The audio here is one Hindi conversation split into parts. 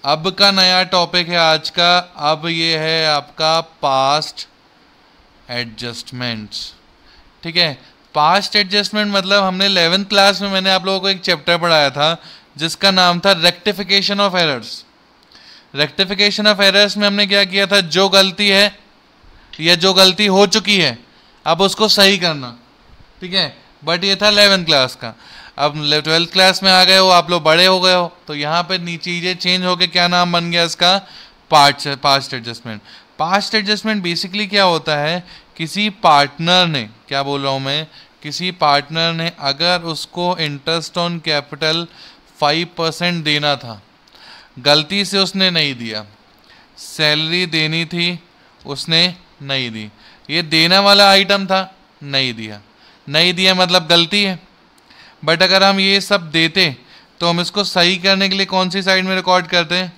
अब का नया टॉपिक है आज का, अब ये है आपका पास्ट एडजस्टमेंट्स। ठीक है, पास्ट एडजस्टमेंट मतलब हमने 11th क्लास में मैंने आप लोगों को एक चैप्टर पढ़ाया था जिसका नाम था rectification of errors. Rectification of errors में हमने क्या किया था, जो गलती है या जो गलती हो चुकी है अब उसको सही करना। ठीक है, बट ये था 11th क्लास का। अब 12th क्लास में आ गए हो, आप लोग बड़े हो गए हो, तो यहाँ पे चीज़ें चेंज होके क्या नाम बन गया इसका, past adjustment. Past adjustment basically क्या होता है, किसी पार्टनर ने, क्या बोल रहा हूँ मैं, किसी पार्टनर ने अगर उसको इंटरेस्ट ऑन कैपिटल 5% देना था, गलती से उसने नहीं दिया, सैलरी देनी थी उसने नहीं दी, ये देना वाला आइटम था नहीं दिया, नहीं दिया मतलब गलती है। बट अगर हम ये सब देते तो हम इसको सही करने के लिए कौन सी साइड में रिकॉर्ड करते हैं,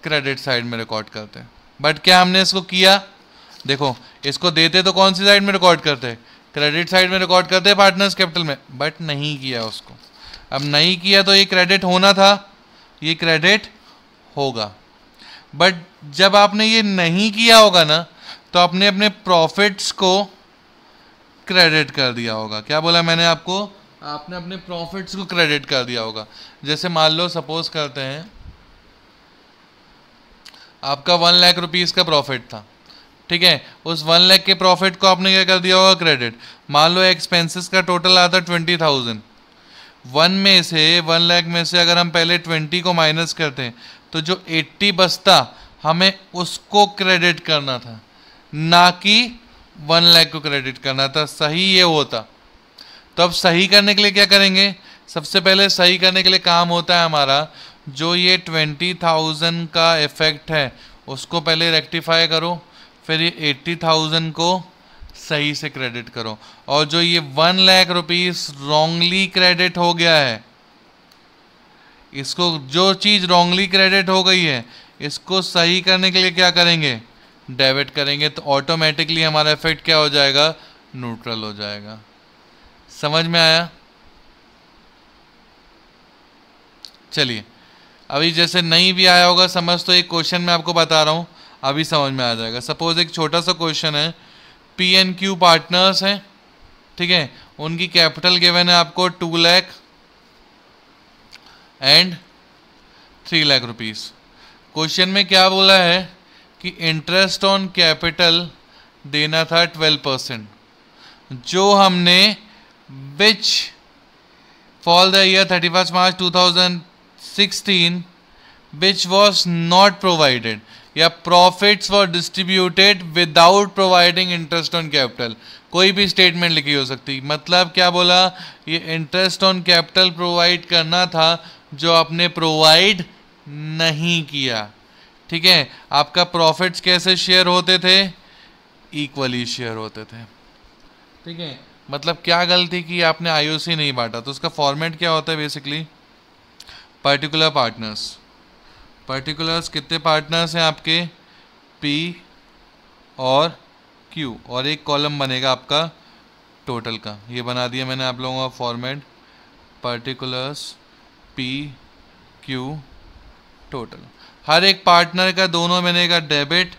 क्रेडिट साइड में रिकॉर्ड करते हैं। बट क्या हमने इसको किया, देखो इसको देते तो कौन सी साइड में रिकॉर्ड करते हैं, क्रेडिट साइड में रिकॉर्ड करते हैं पार्टनर्स कैपिटल में, बट नहीं किया उसको। अब नहीं किया तो ये क्रेडिट होना था, ये क्रेडिट होगा। बट जब आपने ये नहीं किया होगा ना तो आपने अपने प्रॉफिट्स को क्रेडिट कर दिया होगा। क्या बोला मैंने आपको, आपने अपने प्रॉफिट्स को क्रेडिट कर दिया होगा। जैसे मान लो सपोज करते हैं आपका 1 लाख रुपीस का प्रॉफिट था, ठीक है, उस 1 लाख के प्रॉफिट को आपने क्या कर दिया होगा, क्रेडिट। मान लो एक्सपेंसेस का टोटल आता 20,000, 1 लाख में से अगर हम पहले 20 को माइनस करते हैं तो जो 80 बचता हमें उसको क्रेडिट करना था, ना कि 1 लाख को क्रेडिट करना था। सही ये होता। तो अब सही करने के लिए क्या करेंगे, सबसे पहले सही करने के लिए काम होता है हमारा, जो ये 20,000 का इफेक्ट है उसको पहले रेक्टिफाई करो, फिर ये 80,000 को सही से क्रेडिट करो। और जो ये 1 लाख रुपीस रॉन्गली क्रेडिट हो गया है, इसको, जो चीज़ रॉन्गली क्रेडिट हो गई है इसको सही करने के लिए क्या करेंगे, डेबिट करेंगे। तो ऑटोमेटिकली हमारा इफेक्ट क्या हो जाएगा, न्यूट्रल हो जाएगा। समझ में आया। चलिए, अभी जैसे नहीं भी आया होगा समझ, तो एक क्वेश्चन मैं आपको बता रहा हूं, अभी समझ में आ जाएगा। सपोज एक छोटा सा क्वेश्चन है, पी एन क्यू पार्टनर्स हैं, ठीक है, उनकी कैपिटल गिवन है आपको 2 lakh and 3 lakh rupees. Question में क्या बोला है कि इंटरेस्ट ऑन कैपिटल देना था 12%, जो हमने which for the year 31st March 2016 which was not provided, या profits were distributed without providing interest on capital। कोई भी स्टेटमेंट लिखी हो सकती। मतलब क्या बोला, ये इंटरेस्ट ऑन कैपिटल प्रोवाइड करना था जो आपने प्रोवाइड नहीं किया। ठीक है, आपका प्रॉफिट्स कैसे शेयर होते थे, इक्वली शेयर होते थे। ठीक है, मतलब क्या गलती की, आपने आईओसी नहीं बांटा। तो उसका फॉर्मेट क्या होता है बेसिकली, पर्टिकुलर पार्टनर्स। पर्टिकुलर्स कितने पार्टनर्स हैं आपके, पी और क्यू, और एक कॉलम बनेगा आपका टोटल का। ये बना दिया मैंने आप लोगों का format, particulars P Q total. हर एक पार्टनर का दोनों बनेगा डेबिट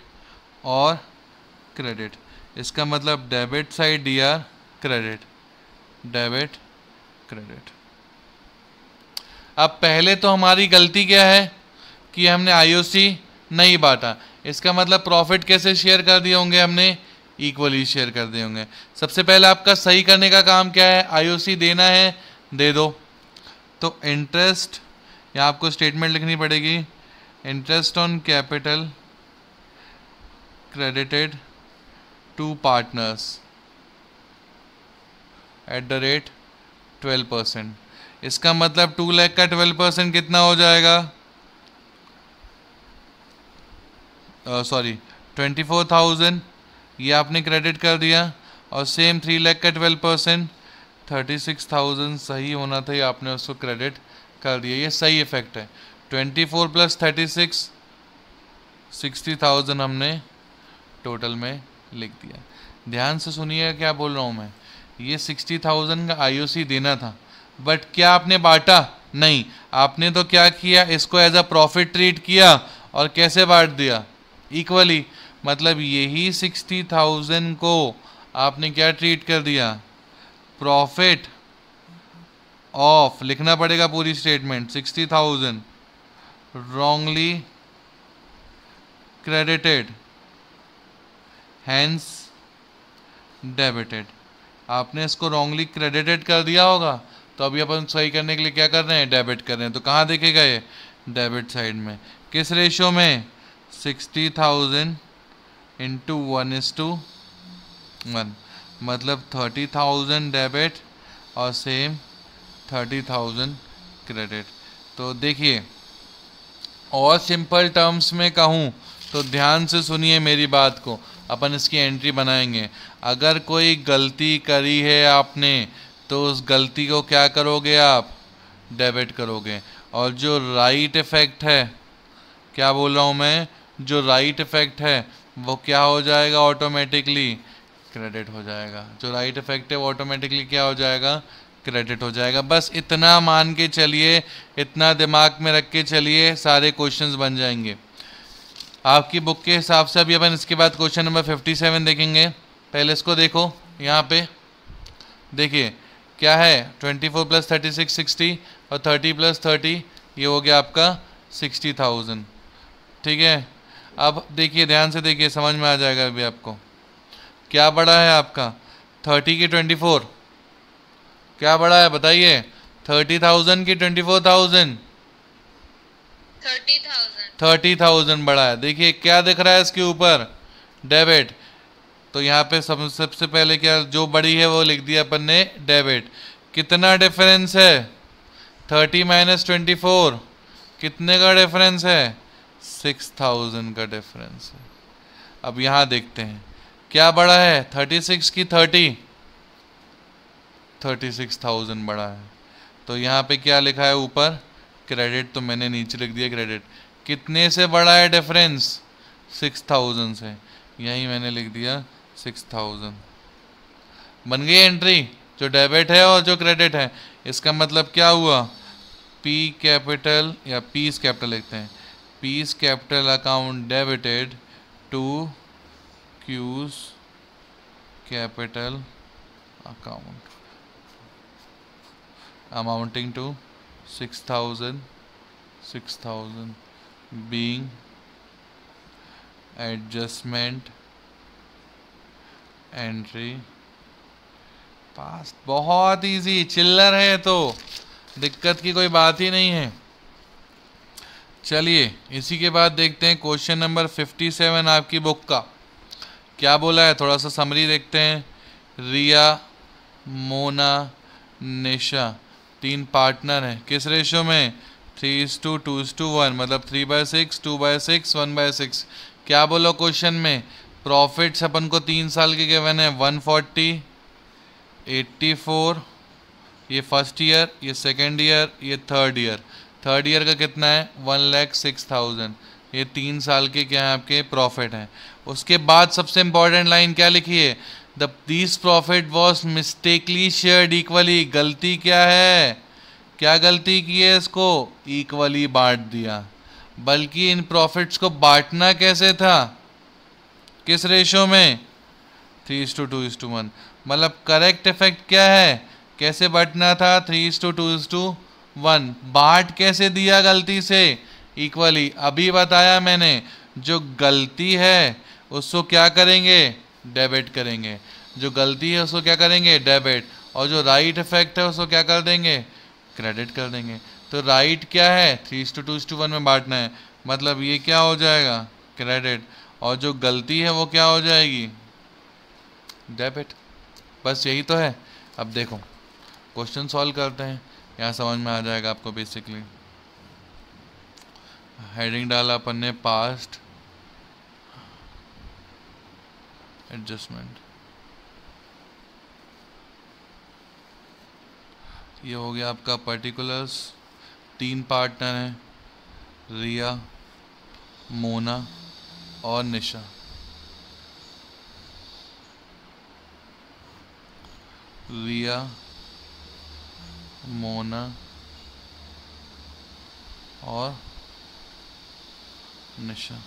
और क्रेडिट। इसका मतलब debit side DR credit, debit credit. अब पहले तो हमारी गलती क्या है कि हमने आईओसी नहीं बांटा। इसका मतलब प्रॉफिट कैसे शेयर कर दिए होंगे, हमने इक्वली शेयर कर दिए होंगे। सबसे पहले आपका सही करने का काम क्या है, आईओसी देना है, दे दो। तो इंटरेस्ट, यहाँ आपको स्टेटमेंट लिखनी पड़ेगी, interest on capital credited to partners @ 12%। इसका मतलब 2 लाख का 12% कितना हो जाएगा, सॉरी 24,000, ये आपने क्रेडिट कर दिया। और सेम 3 लाख का 12% 36,000 सही होना था, ये आपने उसको क्रेडिट कर दिया। ये सही इफेक्ट है। 24 + 36 60,000 हमने टोटल में लिख दिया। ध्यान से सुनिएगा क्या बोल रहा हूँ मैं। ये 60,000 का आईओसी देना था, बट क्या आपने बांटा, नहीं, आपने तो क्या किया, इसको एज अ प्रॉफिट ट्रीट किया और कैसे बांट दिया, इक्वली। मतलब यही 60,000 को आपने क्या ट्रीट कर दिया, प्रॉफिट ऑफ, लिखना पड़ेगा पूरी statement, 60,000 wrongly credited hence debited। आपने इसको रॉन्गली क्रेडिटेड कर दिया होगा, तो अभी अपन सही करने के लिए क्या कर रहे हैं, डेबिट कर रहे हैं। तो कहाँ देखेगा ये, डेबिट साइड में। किस रेशो में, 60,000 इंटू 1:1, मतलब 30,000 डेबिट और सेम 30,000 क्रेडिट। तो देखिए, और सिंपल टर्म्स में कहूँ तो ध्यान से सुनिए मेरी बात को, अपन इसकी एंट्री बनाएंगे। अगर कोई गलती करी है आपने तो उस गलती को क्या करोगे आप, डेबिट करोगे। और जो राइट इफेक्ट है, क्या बोल रहा हूँ मैं, जो राइट इफेक्ट है वो क्या हो जाएगा, ऑटोमेटिकली क्रेडिट हो जाएगा। जो राइट इफेक्ट है वो ऑटोमेटिकली क्या हो जाएगा, क्रेडिट हो जाएगा। बस इतना मान के चलिए, इतना दिमाग में रख के चलिए, सारे क्वेश्चंस बन जाएंगे आपकी बुक के हिसाब से। अभी अपन इसके बाद क्वेश्चन नंबर 57 देखेंगे। पहले इसको देखो, यहाँ पे देखिए क्या है, 24 + 36 60 और 30 + 30 ये हो गया आपका 60,000। ठीक है, अब देखिए ध्यान से देखिए, समझ में आ जाएगा अभी आपको। क्या बड़ा है आपका, 30 की 24, क्या बड़ा है बताइए, 30,000 की 24,000, 30,000 बड़ा है। देखिए क्या दिख रहा है इसके ऊपर, डेबिट। तो यहाँ पे सबसे पहले क्या, जो बड़ी है वो लिख दिया अपन ने डेबिट। कितना डिफरेंस है, 30 - 24, कितने का डिफरेंस है, 6,000 का डिफरेंस है। अब यहाँ देखते हैं क्या बड़ा है, 36 की 30, 36,000 बड़ा है। तो यहाँ पे क्या लिखा है ऊपर, क्रेडिट, तो मैंने नीचे लिख दिया क्रेडिट। कितने से बड़ा है डिफरेंस, 6,000 से, यही मैंने लिख दिया 6,000। बन गई एंट्री, जो डेबिट है और जो क्रेडिट है। इसका मतलब क्या हुआ, पी कैपिटल या पीस कैपिटल लिखते हैं, P's capital account debited to Q's capital account amounting to 6,000 being adjustment entry पास। बहुत इजी, चिल्लर है तो दिक्कत की कोई बात ही नहीं है। चलिए इसी के बाद देखते हैं क्वेश्चन नंबर 57 आपकी बुक का क्या बोला है, थोड़ा सा समरी देखते हैं। रिया, मोना, निशा 3 पार्टनर हैं, किस रेशो में, 3:2:1, मतलब 3/6, 2/6, 1/6। क्या बोलो क्वेश्चन में, प्रॉफिट्स अपन को 3 साल के गिवन है, 140, 84, ये फर्स्ट ईयर, ये सेकेंड ईयर, ये थर्ड ईयर। थर्ड ईयर का कितना है, 1,06,000। ये 3 साल के क्या है आपके प्रॉफिट हैं। उसके बाद सबसे इंपॉर्टेंट लाइन क्या लिखी है, this profit was mistakenly shared equally. गलती क्या है, क्या गलती की है, इसको इक्वली बांट दिया। बल्कि इन प्रॉफिट्स को बांटना कैसे था, किस रेशो में, 3:2:1। मतलब करेक्ट इफेक्ट क्या है, कैसे बांटना था, 3:2:1। बांट कैसे दिया गलती से, इक्वली। अभी बताया मैंने, जो गलती है उसको क्या करेंगे, डेबिट करेंगे। जो गलती है उसको क्या करेंगे, डेबिट। और जो राइट इफेक्ट है उसको क्या कर देंगे, क्रेडिट कर देंगे। तो राइट क्या है, 3:2:1 में बांटना है, मतलब ये क्या हो जाएगा, क्रेडिट। और जो गलती है वो क्या हो जाएगी, डेबिट। बस यही तो है। अब देखो क्वेश्चन सॉल्व करते हैं, यहाँ समझ में आ जाएगा आपको। बेसिकली हेडिंग डाला अपन ने पास्ट एडजस्टमेंट, ये हो गया आपका पर्टिकुलर्स। 3 पार्टनर हैं, रिया, मोना और निशा। रिया, मोना, और निशा।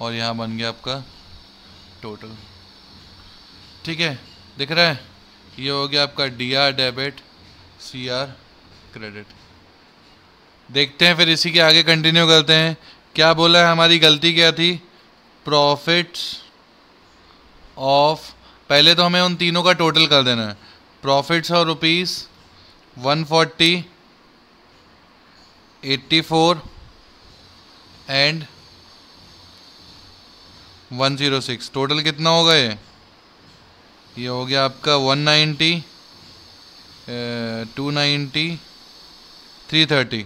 और यहाँ बन गया आपका टोटल। ठीक है, दिख रहा है? ये हो गया आपका DR डेबिट, CR क्रेडिट। देखते हैं फिर इसी के आगे कंटिन्यू करते हैं। क्या बोला है, हमारी गलती क्या थी? प्रॉफिट्स ऑफ, पहले तो हमें उन तीनों का टोटल कर देना है। Profits of rupees 140, 84 and 106। Total कितना होगा ये हो गया आपका 190, 290, 330,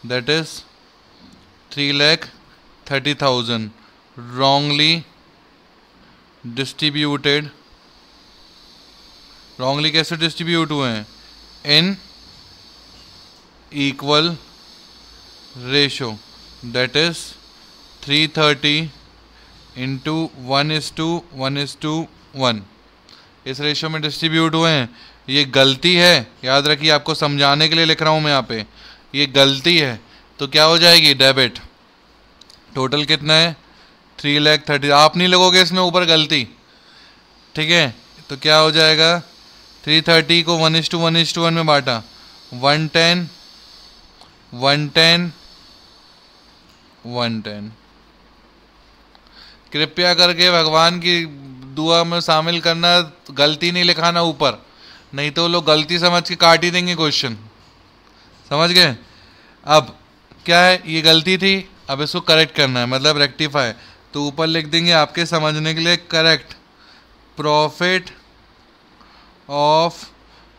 that is 3,30,000 wrongly distributed. Wrongly कैसे डिस्ट्रीब्यूट हुए हैं? In equal ratio, that is 330 into 1:1:1। इस रेशो में डिस्ट्रीब्यूट हुए हैं। ये गलती है, याद रखिए, आपको समझाने के लिए लिख रहा हूँ मैं यहाँ पे। ये गलती है तो क्या हो जाएगी? डेबिट। टोटल कितना है? 3,30,000। आप नहीं लगोगे इसमें ऊपर गलती, ठीक है? तो क्या हो जाएगा? 330 को 1:1:1 में बांटा, 110, 110, 110। कृपया करके भगवान की दुआ में शामिल करना, गलती नहीं लिखाना ऊपर, नहीं तो लोग गलती समझ के काट ही देंगे क्वेश्चन। समझ गए? अब क्या है, ये गलती थी, अब इसको करेक्ट करना है, मतलब रेक्टिफाई। तो ऊपर लिख देंगे आपके समझने के लिए, correct profit of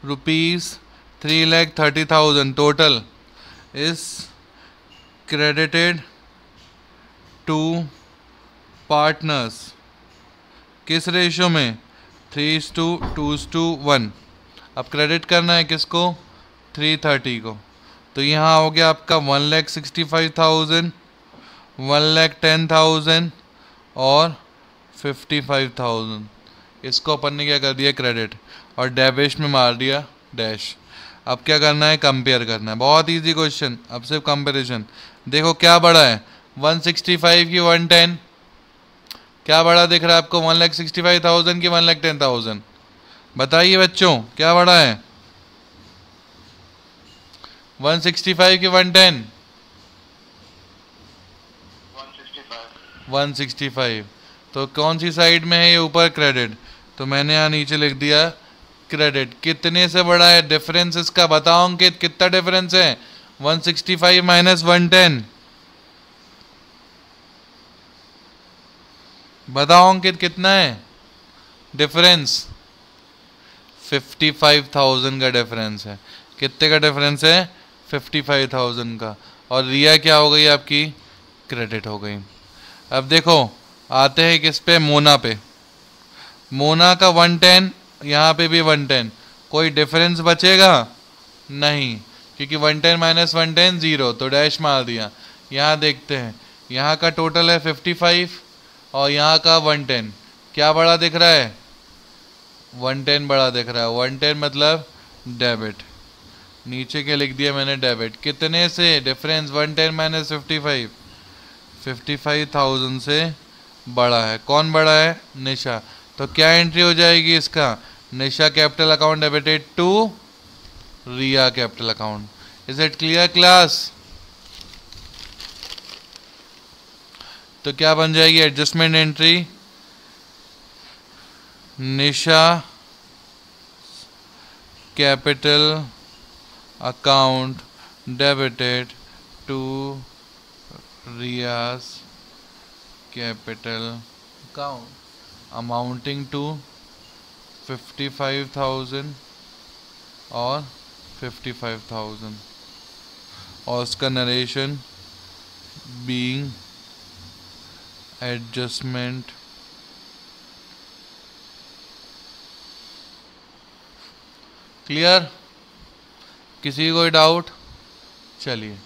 ₹3,30,000 total is credited to partners. किस रेशो में? 3:2:1। अब क्रेडिट करना है किसको? 330 को। तो यहाँ हो गया आपका 1,65,000, 1,10,000 और 55,000। इसको अपन ने क्या कर दिया? क्रेडिट। और डेबिट में मार दिया डैश। अब क्या करना है? कंपेयर करना है। बहुत इजी क्वेश्चन, अब सिर्फ कंपेरिजन। देखो क्या बड़ा है, 165 की 110। क्या बड़ा दिख रहा है आपको? 1,65,000 की 1,10,000? बताइए बच्चों, क्या बड़ा है? 165 की 110? 165। तो कौन सी साइड में है ये? ऊपर क्रेडिट। तो मैंने यहाँ नीचे लिख दिया क्रेडिट। कितने से बड़ा है डिफरेंस इसका? बताओ अंकित, कितना डिफरेंस है? 165 माइनस 110। बताओ अंकित, कितना है डिफरेंस? 55,000 का डिफरेंस है। कितने का डिफरेंस है? 55,000 का। और रिया क्या हो गई आपकी? क्रेडिट हो गई। अब देखो आते हैं किस पे? मोना पे। मोना का 110, यहाँ पे भी 110। कोई डिफरेंस बचेगा? नहीं, क्योंकि 110 माइनस 110 0, तो डैश मार दिया। यहाँ देखते हैं, यहाँ का टोटल है 55 और यहाँ का 110। क्या बड़ा दिख रहा है? 110 बड़ा दिख रहा है। 110 मतलब डेबिट। नीचे के लिख दिया मैंने डेबिट। कितने से डिफरेंस? 110 माइनस 55, 55,000 से बड़ा है। कौन बड़ा है? निशा। तो क्या एंट्री हो जाएगी इसका? Nisha capital account debited to Riya capital account. Is it clear class? तो क्या बन जाएगी adjustment entry? Nisha capital account debited to Riya's capital account amounting to 55,000 और 55,000, और उसका नरेशन बीइंग एडजस्टमेंट क्लियर? किसी कोई डाउट? चलिए